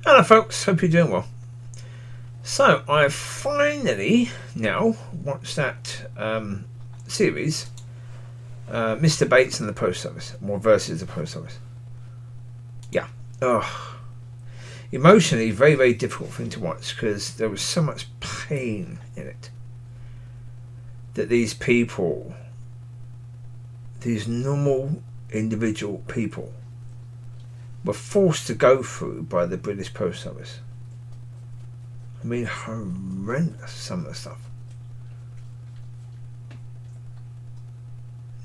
Hello folks, hope you're doing well. So I finally now watched that series, Mr. Bates and the Post Office, or versus the Post Office. Yeah. Emotionally very, very difficult thing to watch because there was so much pain in it that these people, these normal individual people, were forced to go through by the British Post Office. I mean, horrendous, some of the stuff.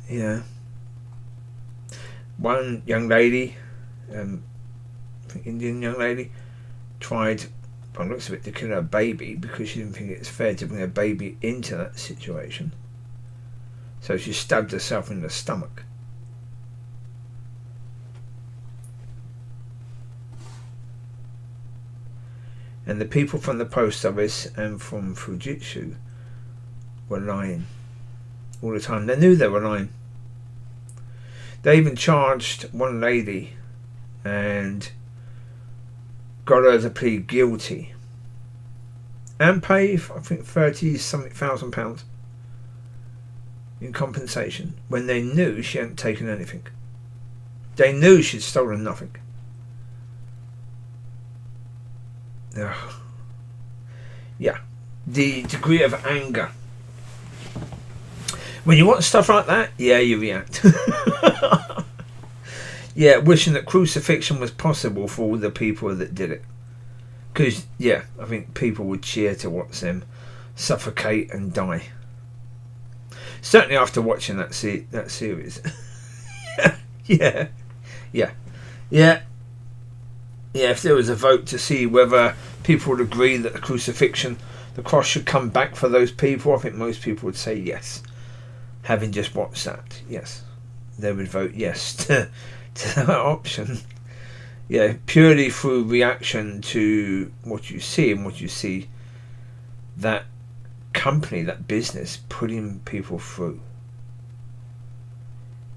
Yeah. One young lady, Indian young lady, tried, by the looks of it, to kill her baby because she didn't think it's fair to bring her baby into that situation. So she stabbed herself in the stomach. And the people from the post office and from Fujitsu were lying all the time. They knew they were lying. They even charged one lady and got her to plead guilty and pay, I think, £30-something thousand in compensation when they knew she hadn't taken anything. They knew she'd stolen nothing. Yeah, the degree of anger when you watch stuff like that, yeah, you react. Yeah, wishing that crucifixion was possible for all the people that did it, because yeah, I think people would cheer to watch them suffocate and die, certainly after watching that series. yeah, if there was a vote to see whether people would agree that the crucifixion, the cross, should come back for those people, I think most people would say yes. Having just watched that, yes, they would vote yes to that option. Yeah, purely through reaction to what you see and what you see that company, that business, putting people through.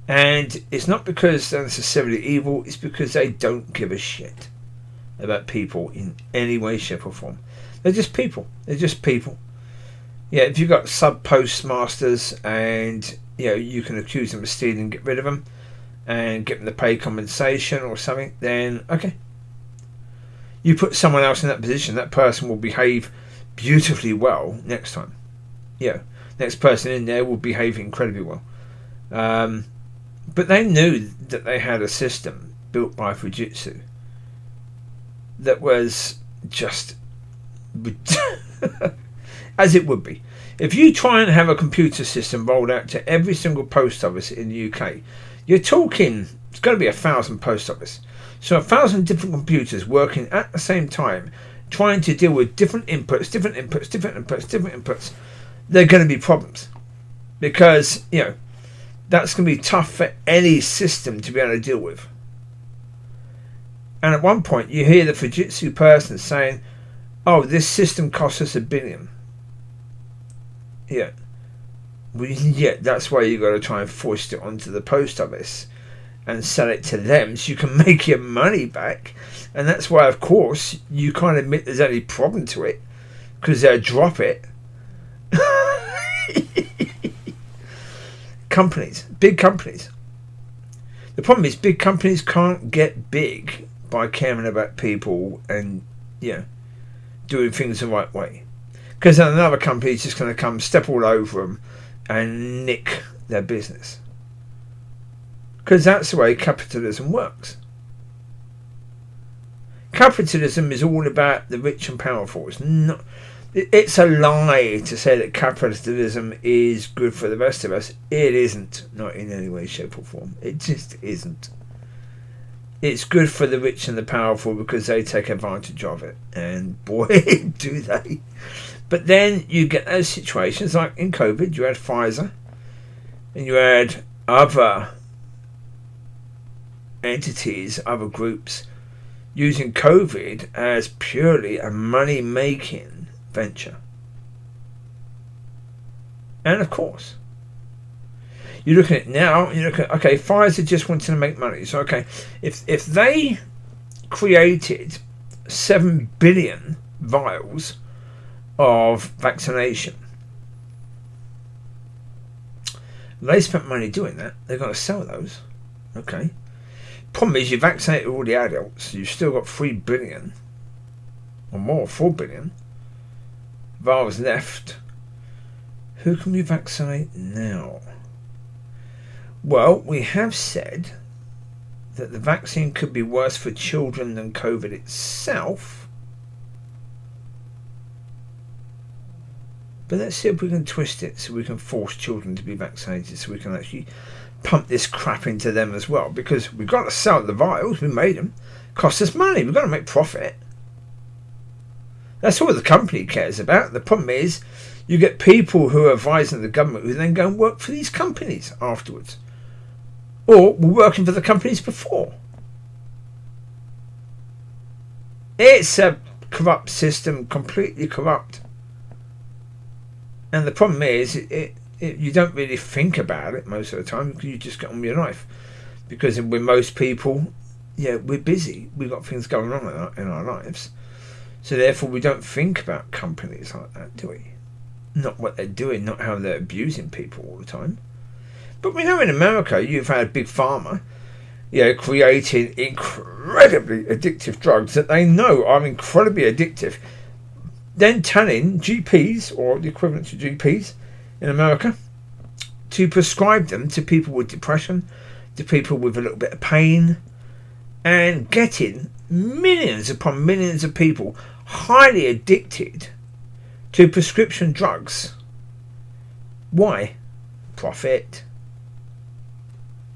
And it's not because they're necessarily evil, it's because they don't give a shit about people in any way, shape or form. They're just people. Yeah, if you've got sub postmasters and you can accuse them of stealing and get rid of them and get them to pay compensation or something, then okay. You put someone else in that position, that person will behave beautifully well next time. Yeah, next person in there will behave incredibly well. But they knew that they had a system built by Fujitsu that was just as it would be. If you try and have a computer system rolled out to every single post office in the UK, you're talking, it's going to be 1,000 post office. So 1,000 different computers working at the same time, trying to deal with different inputs. There are going to be problems. Because, that's going to be tough for any system to be able to deal with. And at one point, you hear the Fujitsu person saying, "Oh, this system costs us $1 billion." Yeah. Well, yeah, that's why you got to try and foist it onto the post office and sell it to them so you can make your money back. And that's why, of course, you can't admit there's any problem to it because they'll drop it. Companies, big companies. The problem is big companies can't get big by caring about people and doing things the right way, because then another company is just going to come step all over them and nick their business, because that's the way capitalism works. Capitalism is all about the rich and powerful. It's a lie to say that capitalism is good for the rest of us. It isn't, not in any way, shape or form. It just isn't. It's good for the rich and the powerful because they take advantage of it. And boy, do they. But then you get those situations like in COVID, you had Pfizer and you had other entities, other groups using COVID as purely a money-making venture. And of course, you look at it now, you look at, okay, Pfizer just wanted to make money. So, okay, if they created 7 billion vials of vaccination. They spent money doing that. They're going to sell those. Okay. Problem is, you vaccinated all the adults. You've still got 3 billion or more, 4 billion vials left. Who can we vaccinate now? Well, we have said that the vaccine could be worse for children than COVID itself. But let's see if we can twist it so we can force children to be vaccinated, so we can actually pump this crap into them as well. Because we've got to sell the vials, we made them. Cost us money, we've got to make profit. That's all the company cares about. The problem is, you get people who are advising the government who then go and work for these companies afterwards. Or were working for the companies before. It's a corrupt system, completely corrupt. And the problem is, you don't really think about it most of the time. You just get on with your life. Because with most people, yeah, we're busy. We've got things going on in our lives. So therefore, we don't think about companies like that, do we? Not what they're doing, not how they're abusing people all the time. But we know in America, you've had Big Pharma, creating incredibly addictive drugs that they know are incredibly addictive. Then telling GPs, or the equivalent to GPs in America, to prescribe them to people with depression, to people with a little bit of pain, and getting millions upon millions of people highly addicted to prescription drugs. Why? Profit.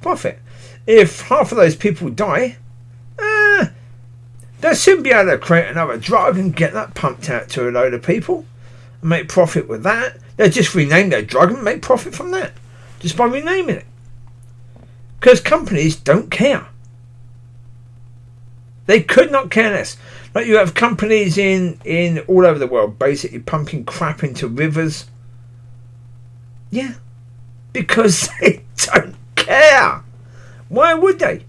Profit. If half of those people die, they'll soon be able to create another drug and get that pumped out to a load of people and make profit with that. They'll just rename their drug and make profit from that, just by renaming it. Because companies don't care. They could not care less. Like, you have companies in all over the world basically pumping crap into rivers. Yeah. Because they don't care. Why would they?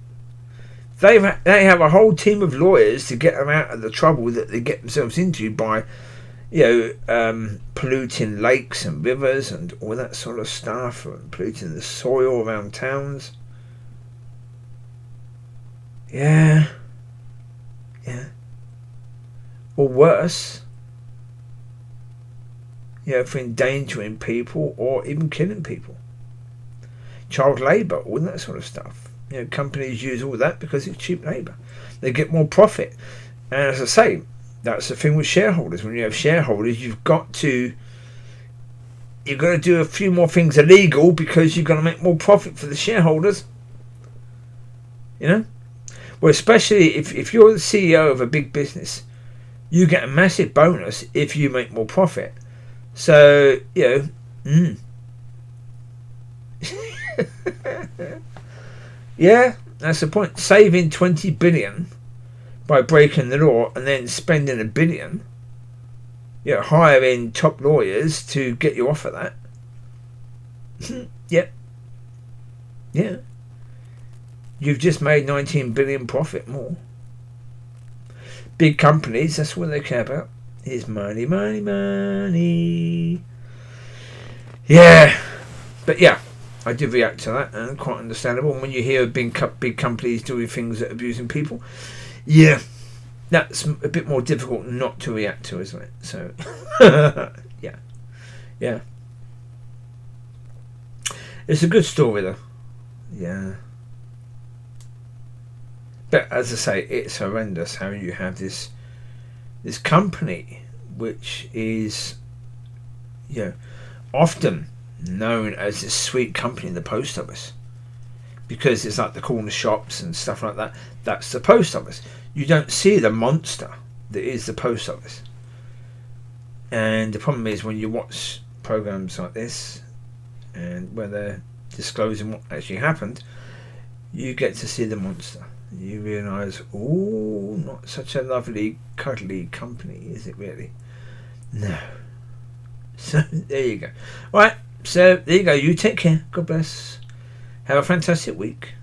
They have a whole team of lawyers to get them out of the trouble that they get themselves into by, polluting lakes and rivers and all that sort of stuff, and polluting the soil around towns. Yeah. Or worse, for endangering people or even killing people. Child labour, all that sort of stuff. Companies use all that because it's cheap labour. They get more profit. And as I say, that's the thing with shareholders. When you have shareholders, you've got to do a few more things illegal because you've got to make more profit for the shareholders. Well, especially if you're the CEO of a big business, you get a massive bonus if you make more profit. So, yeah, that's the point. Saving 20 billion by breaking the law and then spending $1 billion, hiring top lawyers to get you off of that. Yep. Yeah. You've just made 19 billion profit more. Big companies, that's what they care about. Is money, money, money. Yeah. But yeah, I did react to that, and quite understandable. And when you hear big companies doing things that are abusing people, yeah, that's a bit more difficult not to react to, isn't it? So, yeah. It's a good story, though. Yeah. But as I say, it's horrendous how you have this company which is, often known as this sweet company in the post office, because it's like the corner shops and stuff like that. That's the post office. You don't see the monster that is the post office. And the problem is, when you watch programs like this and where they're disclosing what actually happened, you get to see the monster. You realise, not such a lovely, cuddly company, is it really? No. So, there you go. Right, so there you go. You take care. God bless. Have a fantastic week.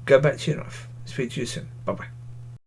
Go back to your life. Speak to you soon. Bye-bye.